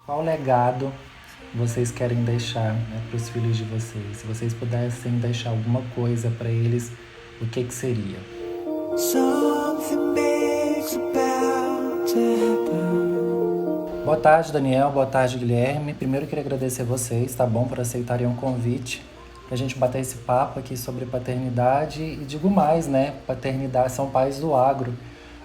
Qual legado vocês querem deixar, né, para os filhos de vocês? Se vocês pudessem deixar alguma coisa para eles, o que que seria? Something big's about to happen. Boa tarde, Daniel. Boa tarde, Guilherme. Primeiro eu queria agradecer vocês, tá bom, por aceitarem o convite para a gente bater esse papo aqui sobre paternidade e digo mais, né? Paternidade são pais do agro.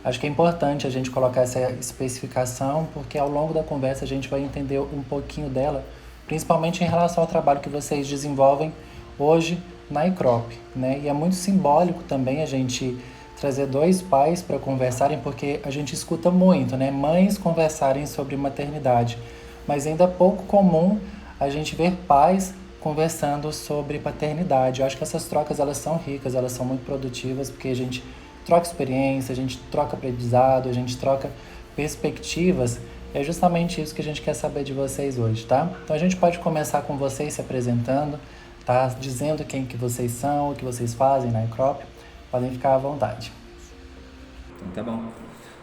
Acho que é importante a gente colocar essa especificação, porque ao longo da conversa a gente vai entender um pouquinho dela, principalmente em relação ao trabalho que vocês desenvolvem hoje na ICROP, né? E é muito simbólico também a gente trazer dois pais para conversarem, porque a gente escuta muito, né? Mães conversarem sobre maternidade, mas ainda é pouco comum a gente ver pais conversando sobre paternidade. Eu acho que essas trocas elas são ricas, elas são muito produtivas, porque a gente troca experiência, a gente troca aprendizado, a gente troca perspectivas. É justamente isso que a gente quer saber de vocês hoje, tá? Então a gente pode começar com vocês se apresentando, tá? Dizendo quem que vocês são, o que vocês fazem na ICROP. Podem ficar à vontade. Então tá bom.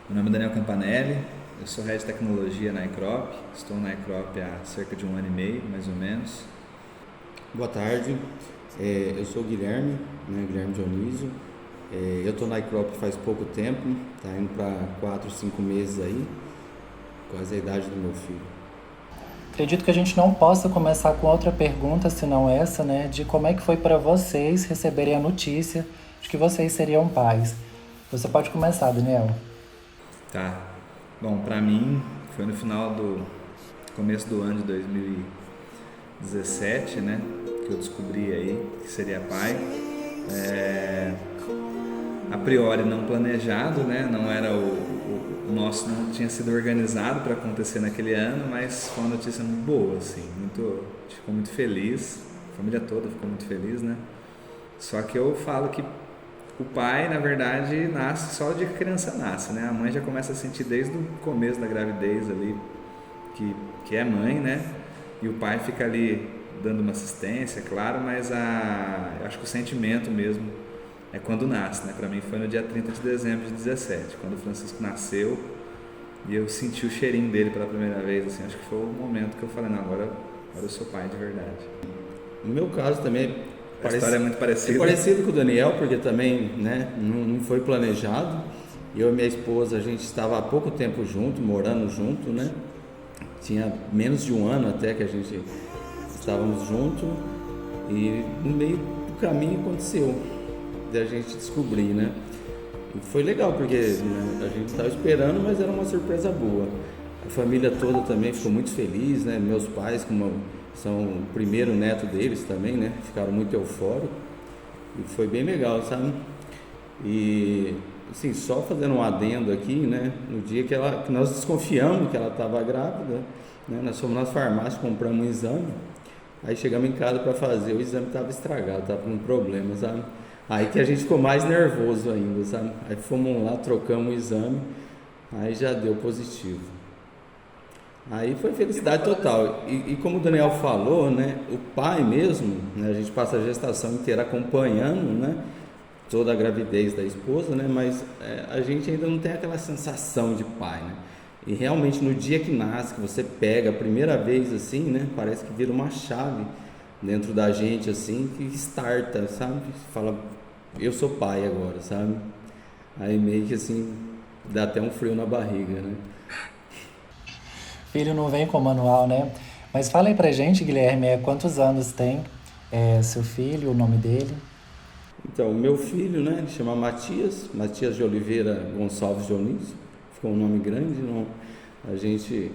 Meu nome é Daniel Campanelli, eu sou Head de Tecnologia na ICROP, estou na ICROP há cerca de 1 ano e meio, mais ou menos. Boa tarde, eu sou o Guilherme, né, Guilherme Dionísio. Eu estou na ICROP faz pouco tempo, tá indo para 4, 5 meses aí, quase a idade do meu filho. Acredito que a gente não possa começar com outra pergunta, senão essa, né, de como é que foi para vocês receberem a notícia de que vocês seriam pais. Você pode começar, Daniel. Tá. Bom, para mim foi no final do começo do ano de 2017, né, que eu descobri aí que seria pai. A priori não planejado, né? Não era o nosso não tinha sido organizado para acontecer naquele ano, mas foi uma notícia muito boa, assim, a gente ficou muito feliz, a família toda ficou muito feliz, né? Só que eu falo que o pai, na verdade, nasce só o dia que a criança nasce, né? A mãe já começa a sentir desde o começo da gravidez ali que é mãe, né? E o pai fica ali dando uma assistência, claro, mas eu acho que o sentimento mesmo é quando nasce, né? Para mim foi no dia 30 de dezembro de 17, quando o Francisco nasceu e eu senti o cheirinho dele pela primeira vez, assim, acho que foi o momento que eu falei, não, agora eu sou pai de verdade. No meu caso também a história é muito parecida. É parecido com o Daniel, porque também, né, não foi planejado. Eu e minha esposa, a gente estava há pouco tempo junto, morando junto, né? Tinha menos de um ano até que a gente estávamos juntos e no meio do caminho aconteceu da gente descobrir, né? E foi legal porque, né, a gente estava esperando, mas era uma surpresa boa. A família toda também ficou muito feliz, né? Meus pais, como são o primeiro neto deles também, né? Ficaram muito eufóricos e foi bem legal, sabe? E assim, só fazendo um adendo aqui, né? No dia que nós desconfiamos que ela estava grávida, né? Nós fomos na farmácia, compramos um exame, aí chegamos em casa para fazer, o exame estava estragado, estava com um problema, sabe? Aí que a gente ficou mais nervoso ainda, sabe? Aí fomos lá, trocamos o exame, aí já deu positivo. Aí foi felicidade total. E como o Daniel falou, né? O pai mesmo, né, a gente passa a gestação inteira acompanhando, né? Toda a gravidez da esposa, né? Mas a gente ainda não tem aquela sensação de pai, né? E realmente no dia que nasce, que você pega a primeira vez assim, né? Parece que vira uma chave dentro da gente assim, que starta, sabe? Fala, eu sou pai agora, sabe? Aí meio que assim, dá até um frio na barriga, né? Filho não vem com manual, né? Mas fala aí pra gente, Guilherme, quantos anos tem seu filho, o nome dele? Então, o meu filho, né, ele chama Matias de Oliveira Gonçalves Dionísio, ficou um nome grande, não? A gente...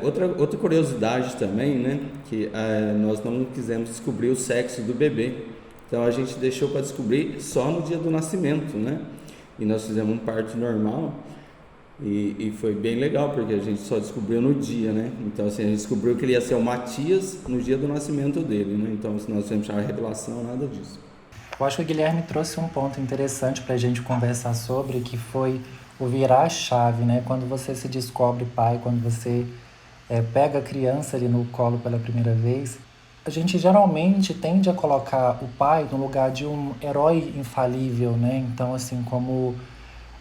outra curiosidade também, né, que nós não quisemos descobrir o sexo do bebê, então a gente deixou para descobrir só no dia do nascimento, né, e nós fizemos um parto normal, e foi bem legal, porque a gente só descobriu no dia, né, então assim, a gente descobriu que ele ia ser o Matias no dia do nascimento dele, né, então nós não temos chamar revelação, nada disso. Eu acho que o Guilherme trouxe um ponto interessante para a gente conversar sobre, que foi o virar a chave, né? Quando você se descobre pai, quando você pega a criança ali no colo pela primeira vez, a gente geralmente tende a colocar o pai no lugar de um herói infalível, né? Então, assim, como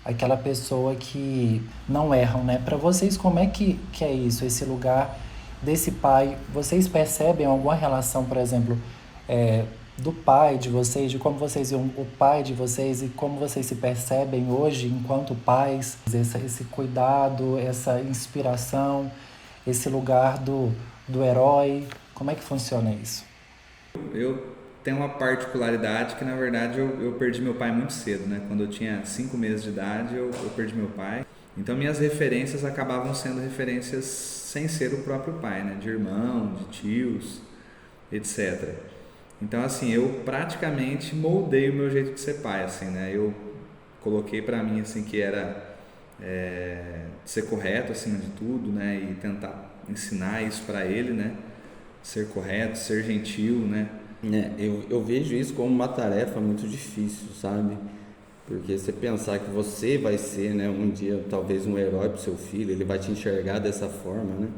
aquela pessoa que não erram, né? Para vocês, como é que é isso, esse lugar desse pai? Vocês percebem alguma relação, por exemplo, do pai de vocês, de como vocês viam o pai de vocês e como vocês se percebem hoje enquanto pais? Esse cuidado, essa inspiração, esse lugar do herói, como é que funciona isso? Eu tenho uma particularidade que, na verdade, eu perdi meu pai muito cedo, né? Quando eu tinha 5 meses de idade, eu perdi meu pai. Então, minhas referências acabavam sendo referências sem ser o próprio pai, né? De irmão, de tios, etc. Então, assim, eu praticamente moldei o meu jeito de ser pai, assim, né? Eu coloquei para mim, assim, que era ser correto acima de tudo, né? E tentar ensinar isso para ele, né? Ser correto, ser gentil, né? Eu vejo isso como uma tarefa muito difícil, sabe? Porque você pensar que você vai ser, né, um dia talvez um herói para o seu filho, ele vai te enxergar dessa forma, né?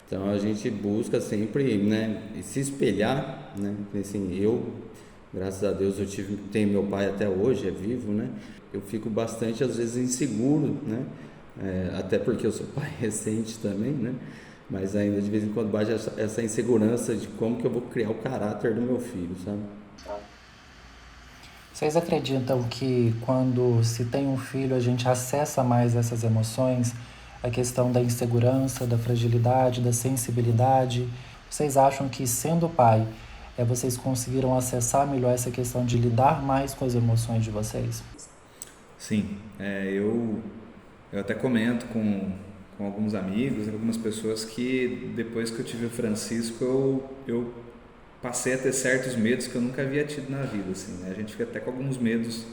Então a gente busca sempre, né, se espelhar, né? Assim, graças a Deus, tenho meu pai até hoje, é vivo, né? Eu fico bastante às vezes inseguro, né? Até porque eu sou pai recente também, né? Mas ainda de vez em quando bate essa insegurança de como que eu vou criar o caráter do meu filho, sabe? Vocês acreditam que quando se tem um filho a gente acessa mais essas emoções? A questão da insegurança, da fragilidade, da sensibilidade? Vocês acham que sendo pai, vocês conseguiram acessar melhor essa questão de lidar mais com as emoções de vocês? Sim, eu até comento com alguns amigos, algumas pessoas, que depois que eu tive o Francisco, eu passei a ter certos medos que eu nunca havia tido na vida, assim, né? A gente fica até com alguns medos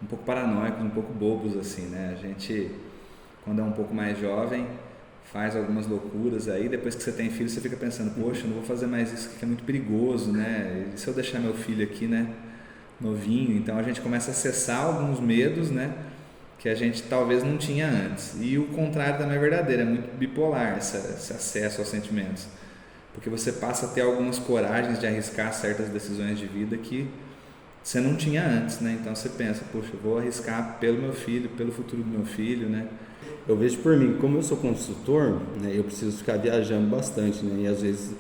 um pouco paranoicos, um pouco bobos, assim, né? A gente, quando é um pouco mais jovem, faz algumas loucuras aí, depois que você tem filho, você fica pensando, poxa, eu não vou fazer mais isso, que é muito perigoso, né? E se eu deixar meu filho aqui, né, novinho? Então a gente começa a acessar alguns medos, né, que a gente talvez não tinha antes. E o contrário também é verdadeiro, é muito bipolar esse acesso aos sentimentos. Porque você passa a ter algumas coragens de arriscar certas decisões de vida que você não tinha antes, né? Então você pensa, poxa, eu vou arriscar pelo meu filho, pelo futuro do meu filho, né? Eu vejo por mim, como eu sou consultor, né, eu preciso ficar viajando bastante, né? E às vezes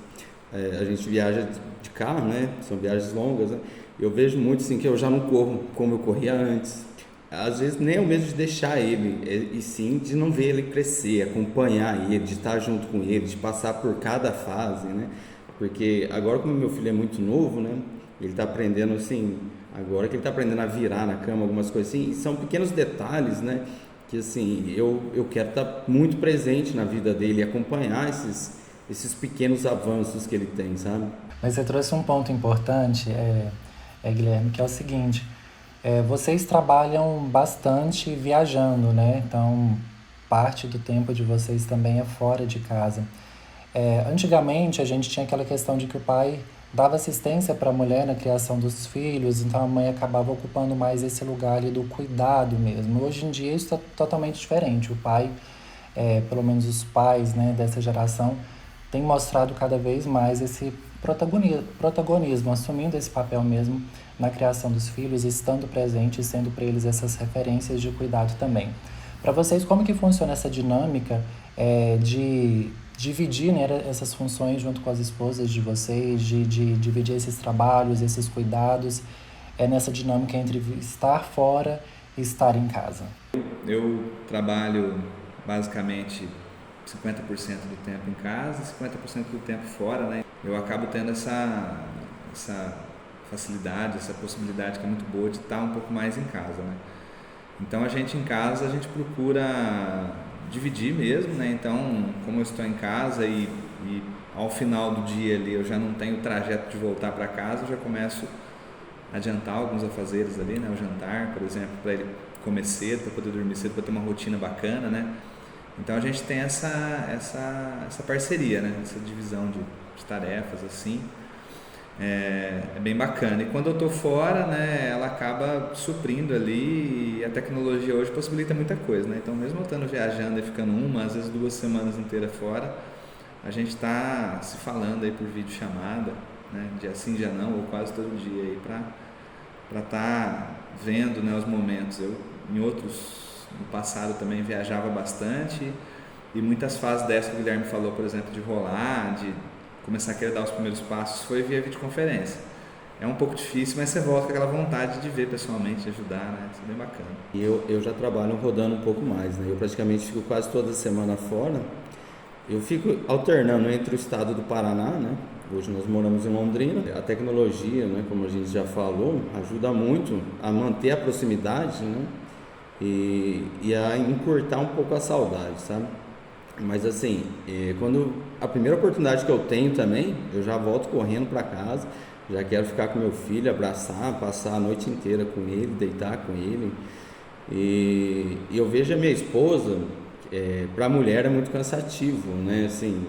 a gente viaja de carro, né? São viagens longas, né? Eu vejo muito assim que eu já não corro como eu corria antes. Às vezes nem é o medo de deixar ele, e sim de não ver ele crescer, acompanhar ele, de estar junto com ele, de passar por cada fase, né? Porque agora, como meu filho é muito novo, né? Ele está aprendendo assim, agora que ele está aprendendo a virar na cama, algumas coisas assim, e são pequenos detalhes, né? Que assim, eu quero estar muito presente na vida dele e acompanhar esses pequenos avanços que ele tem, sabe? Mas você trouxe um ponto importante, Guilherme, que é o seguinte: vocês trabalham bastante viajando, né? Então, parte do tempo de vocês também é fora de casa. Antigamente, a gente tinha aquela questão de que o pai dava assistência para a mulher na criação dos filhos, então a mãe acabava ocupando mais esse lugar ali do cuidado mesmo. Hoje em dia isso está totalmente diferente. O pai, pelo menos os pais, né, dessa geração, tem mostrado cada vez mais esse protagonismo, assumindo esse papel mesmo na criação dos filhos, estando presente e sendo para eles essas referências de cuidado também. Para vocês, como que funciona essa dinâmica de dividir, né, essas funções junto com as esposas de vocês, de dividir esses trabalhos, esses cuidados, nessa dinâmica entre estar fora e estar em casa? Eu trabalho basicamente 50% do tempo em casa e 50% do tempo fora, né? Eu acabo tendo essa facilidade, essa possibilidade que é muito boa de estar um pouco mais em casa, né? Então a gente em casa, a gente procura dividir mesmo, né? Então, como eu estou em casa e ao final do dia ali eu já não tenho o trajeto de voltar para casa, eu já começo a adiantar alguns afazeres ali, né? O jantar, por exemplo, para ele comer cedo, para poder dormir cedo, para ter uma rotina bacana, né? Então a gente tem essa parceria, né? Essa divisão de tarefas assim. É bem bacana. E quando eu estou fora, né, ela acaba suprindo ali, e a tecnologia hoje possibilita muita coisa, né? Então, mesmo eu estando viajando e ficando às vezes 2 semanas inteiras fora, a gente está se falando aí por videochamada, né, dia sim, dia não, ou quase todo dia aí, para estar vendo, né, os momentos. Eu, em outros no passado também viajava bastante, e muitas fases dessa que o Guilherme falou, por exemplo, de rolar, de começar a querer dar os primeiros passos, foi via videoconferência. É um pouco difícil, mas você volta com aquela vontade de ver pessoalmente, de ajudar, né? Isso é bem bacana. E eu já trabalho rodando um pouco mais, né? Eu praticamente fico quase toda semana fora. Eu fico alternando entre o estado do Paraná, né? Hoje nós moramos em Londrina. A tecnologia, né, como a gente já falou, ajuda muito a manter a proximidade, né? E a encurtar um pouco a saudade, sabe? Mas assim, quando a primeira oportunidade que eu tenho também, eu já volto correndo para casa, já quero ficar com meu filho, abraçar, passar a noite inteira com ele, deitar com ele. E eu vejo a minha esposa, para a mulher é muito cansativo, né? Assim,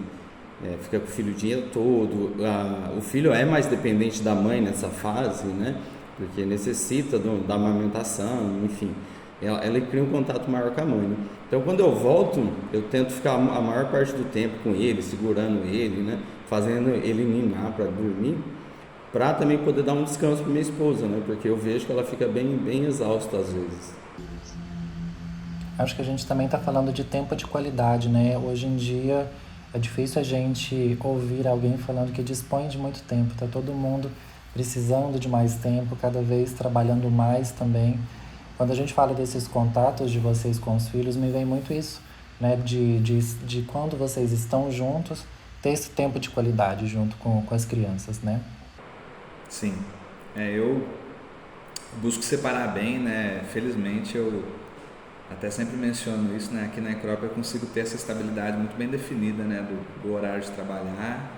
fica com o filho o dia todo. O filho é mais dependente da mãe nessa fase, né? Porque necessita da amamentação, enfim. Ela cria um contato maior com a mãe, né? Então, quando eu volto, eu tento ficar a maior parte do tempo com ele, segurando ele, né? Fazendo ele ninar para dormir, para também poder dar um descanso para minha esposa, né? Porque eu vejo que ela fica bem exausta às vezes. Acho que a gente também está falando de tempo de qualidade, né? Hoje em dia é difícil a gente ouvir alguém falando que dispõe de muito tempo. Tá todo mundo precisando de mais tempo, cada vez trabalhando mais também. Quando a gente fala desses contatos de vocês com os filhos, me vem muito isso, né? De quando vocês estão juntos, ter esse tempo de qualidade junto com as crianças, né? Sim. Eu busco separar bem, né? Felizmente eu até sempre menciono isso, né? Aqui na Ecrop eu consigo ter essa estabilidade muito bem definida, né? Do horário de trabalhar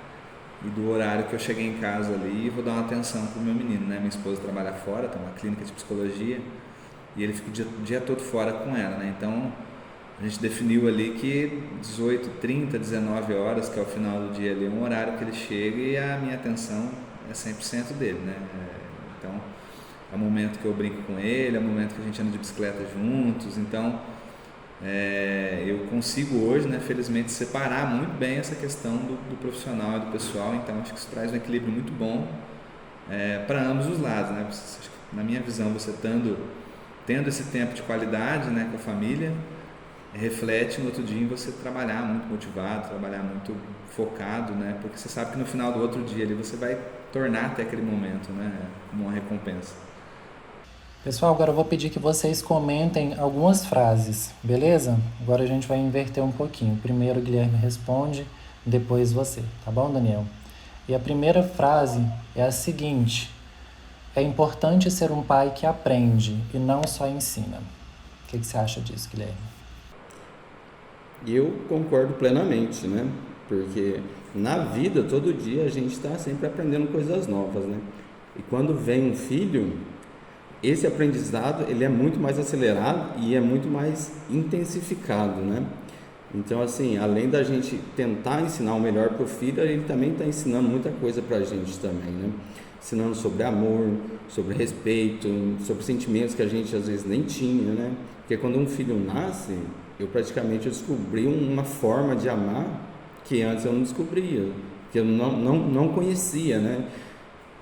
e do horário que eu cheguei em casa ali e vou dar uma atenção pro meu menino, né? Minha esposa trabalha fora, tem uma clínica de psicologia, e ele fica o dia todo fora com ela, né? Então, a gente definiu ali que 18h30, 19 horas, que é o final do dia ali, é um horário que ele chega e a minha atenção é 100% dele, né? Então, é o momento que eu brinco com ele, é o momento que a gente anda de bicicleta juntos. Então, eu consigo hoje, né, felizmente, separar muito bem essa questão do profissional e do pessoal. Então, acho que isso traz um equilíbrio muito bom para ambos os lados, né? Na minha visão, você tendo esse tempo de qualidade, né, com a família, reflete no outro dia em você trabalhar muito motivado, trabalhar muito focado, né, porque você sabe que no final do outro dia ali você vai tornar até aquele momento, né, como uma recompensa. Pessoal, agora eu vou pedir que vocês comentem algumas frases, beleza? Agora a gente vai inverter um pouquinho. Primeiro o Guilherme responde, depois você, tá bom, Daniel? E a primeira frase é a seguinte: é importante ser um pai que aprende e não só ensina. O que você acha disso, Guilherme? Eu concordo plenamente, né? Porque na vida, todo dia, a gente está sempre aprendendo coisas novas, né? E quando vem um filho, esse aprendizado ele é muito mais acelerado e é muito mais intensificado, né? Então, assim, além da gente tentar ensinar o melhor para o filho, ele também está ensinando muita coisa para a gente também, né? Ensinando sobre amor, sobre respeito, sobre sentimentos que a gente às vezes nem tinha, né? Porque quando um filho nasce, eu praticamente descobri uma forma de amar que antes eu não descobria, que eu não conhecia, né?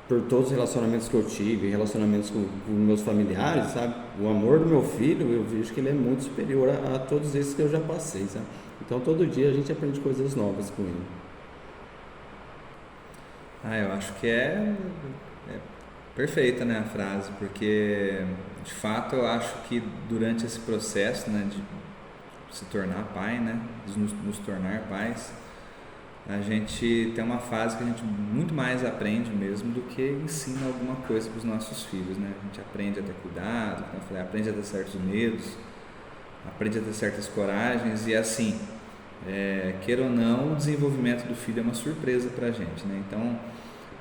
Por todos os relacionamentos que eu tive, relacionamentos com meus familiares, sabe? O amor do meu filho, eu vejo que ele é muito superior a todos esses que eu já passei, sabe? Então, todo dia a gente aprende coisas novas com ele. Eu acho que é perfeita, né, a frase, porque de fato eu acho que durante esse processo, né, de se tornar pai, né, de nos tornar pais, a gente tem uma fase que a gente muito mais aprende mesmo do que ensina alguma coisa para os nossos filhos, né? A gente aprende a ter cuidado, como eu falei, aprende a ter certos medos, aprende a ter certas coragens e assim, queira ou não, o desenvolvimento do filho é uma surpresa para a gente, né? Então,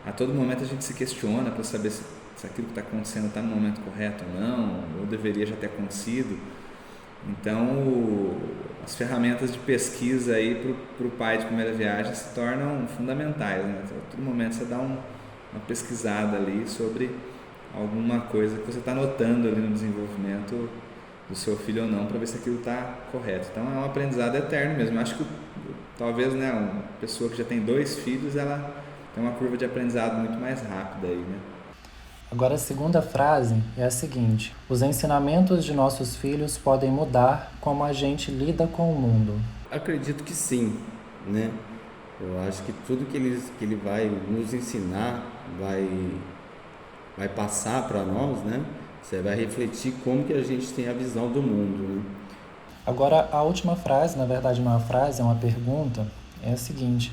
a todo momento a gente se questiona para saber se aquilo que está acontecendo está no momento correto ou não, ou deveria já ter acontecido. Então, as ferramentas de pesquisa aí para o pai de primeira viagem se tornam fundamentais, né? A todo momento você dá uma pesquisada ali sobre alguma coisa que você está notando ali no desenvolvimento do seu filho ou não, para ver se aquilo está correto. Então, é um aprendizado eterno mesmo. Acho que talvez, né, uma pessoa que já tem 2 filhos, ela tem uma curva de aprendizado muito mais rápida aí, né? Agora a segunda frase é a seguinte: os ensinamentos de nossos filhos podem mudar como a gente lida com o mundo. Acredito que sim, né? Eu acho que tudo que ele vai nos ensinar, vai passar para nós, né? Você vai refletir como que a gente tem a visão do mundo, né? Agora a última frase, na verdade não é uma frase, é uma pergunta, é a seguinte: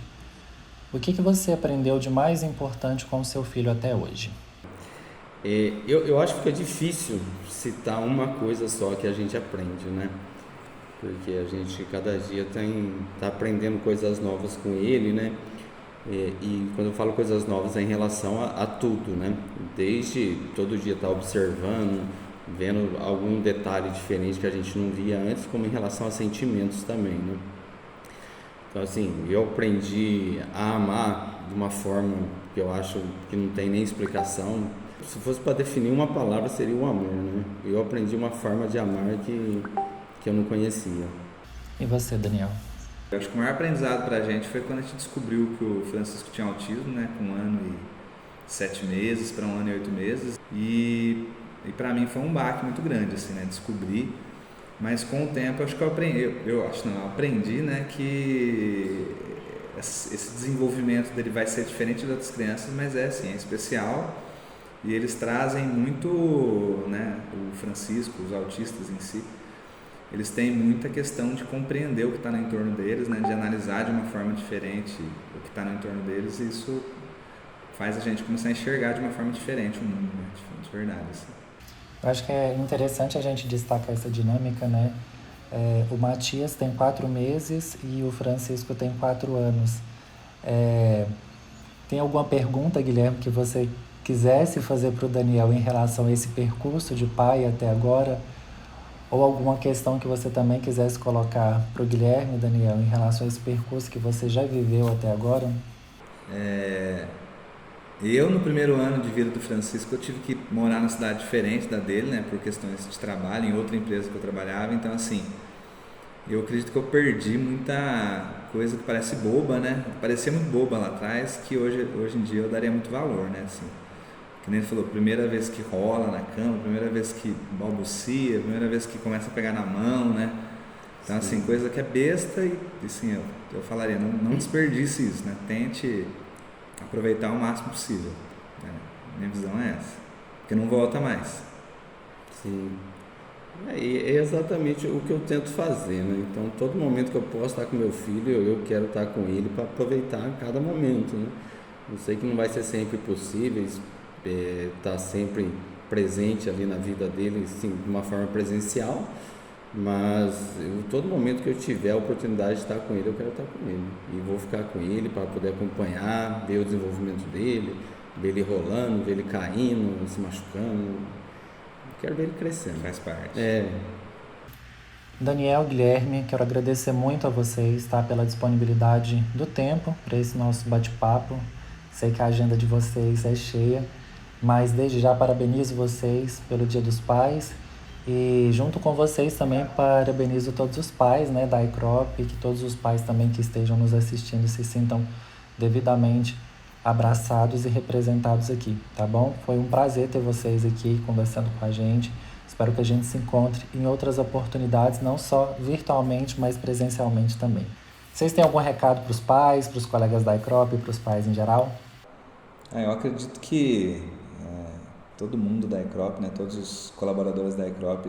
o que você aprendeu de mais importante com o seu filho até hoje? Eu acho que é difícil citar uma coisa só que a gente aprende, né? Porque a gente cada dia tá aprendendo coisas novas com ele, né? E quando eu falo coisas novas é em relação a tudo, né? Desde todo dia estar observando, vendo algum detalhe diferente que a gente não via antes, como em relação a sentimentos também, né? Então assim, eu aprendi a amar de uma forma que eu acho que não tem nem explicação. Se fosse para definir uma palavra, seria o amor, né? Eu aprendi uma forma de amar que eu não conhecia. E você, Daniel? Eu acho que o maior aprendizado pra gente foi quando a gente descobriu que o Francisco tinha autismo, né? Com 1 ano e 7 meses para 1 ano e 8 meses. E pra mim foi um baque muito grande, assim, né? Descobrir. Mas com o tempo, eu acho que eu aprendi, né? Que esse desenvolvimento dele vai ser diferente das outras crianças, mas é especial. E eles trazem muito, né? O Francisco, os autistas em si, eles têm muita questão de compreender o que está no entorno deles, né? De analisar de uma forma diferente o que está no entorno deles, e isso faz a gente começar a enxergar de uma forma diferente o mundo, né? De verdade, assim. Eu acho que é interessante a gente destacar essa dinâmica, né? O Matias tem 4 meses e o Francisco tem 4 anos. Tem alguma pergunta, Guilherme, que você quisesse fazer para o Daniel em relação a esse percurso de pai até agora? Ou alguma questão que você também quisesse colocar para o Guilherme, Daniel, em relação a esse percurso que você já viveu até agora? Eu, no primeiro ano de vida do Francisco, eu tive que morar numa cidade diferente da dele, né? Por questões de trabalho, em outra empresa que eu trabalhava. Então, assim, eu acredito que eu perdi muita coisa que parece boba, né? Parecia muito boba lá atrás, que hoje em dia eu daria muito valor, né? Assim, que nem ele falou, primeira vez que rola na cama, primeira vez que balbucia, primeira vez que começa a pegar na mão, né? Então, assim, coisa que é besta e assim, eu falaria, não desperdice isso, né? Tente aproveitar o máximo possível, né? Minha visão é essa, porque não volta mais. Sim. É exatamente o que eu tento fazer, né? Então, todo momento que eu posso estar com meu filho, eu quero estar com ele para aproveitar cada momento, né? Eu sei que não vai ser sempre possível estar sempre presente ali na vida dele, sim, de uma forma presencial, mas todo momento que eu tiver a oportunidade de estar com ele, eu quero estar com ele, e vou ficar com ele para poder acompanhar, ver o desenvolvimento dele, ver ele rolando, ver ele caindo, se machucando, quero ver ele crescendo. Faz parte. Daniel, Guilherme, quero agradecer muito a vocês, tá, pela disponibilidade do tempo para esse nosso bate-papo. Sei que a agenda de vocês é cheia, mas desde já parabenizo vocês pelo Dia dos Pais e junto com vocês também parabenizo todos os pais, né, da iCrop, que todos os pais também que estejam nos assistindo se sintam devidamente abraçados e representados aqui, tá bom? Foi um prazer ter vocês aqui conversando com a gente. Espero que a gente se encontre em outras oportunidades, não só virtualmente, mas presencialmente também. Vocês têm algum recado para os pais, para os colegas da iCrop e para os pais em geral? Eu acredito que todo mundo da iCrop, né, todos os colaboradores da iCrop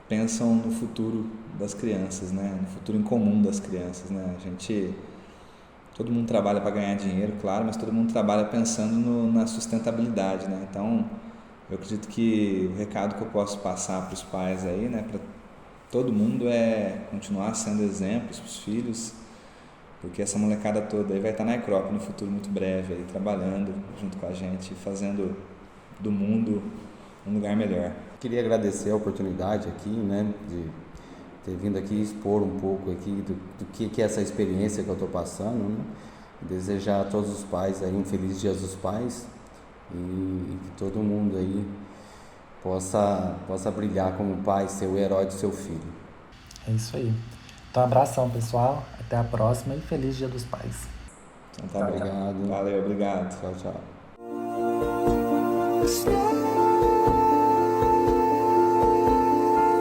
pensam no futuro das crianças, né, no futuro em comum das crianças, né. Todo mundo trabalha para ganhar dinheiro, claro, mas todo mundo trabalha pensando na sustentabilidade, né. Então, eu acredito que o recado que eu posso passar para os pais aí, né, para todo mundo é continuar sendo exemplos para os filhos, porque essa molecada toda aí vai estar na iCrop no futuro muito breve, aí, trabalhando junto com a gente, fazendo do mundo um lugar melhor. Queria agradecer a oportunidade aqui, né, de ter vindo aqui expor um pouco aqui do que é essa experiência que eu estou passando, né? Desejar a todos os pais aí um feliz Dia dos Pais e que todo mundo aí possa brilhar como pai, ser o herói do seu filho. É isso aí. Então, abração, pessoal. Até a próxima e feliz Dia dos Pais. Então, obrigado. Valeu, obrigado. Tchau, tchau.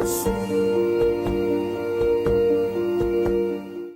você.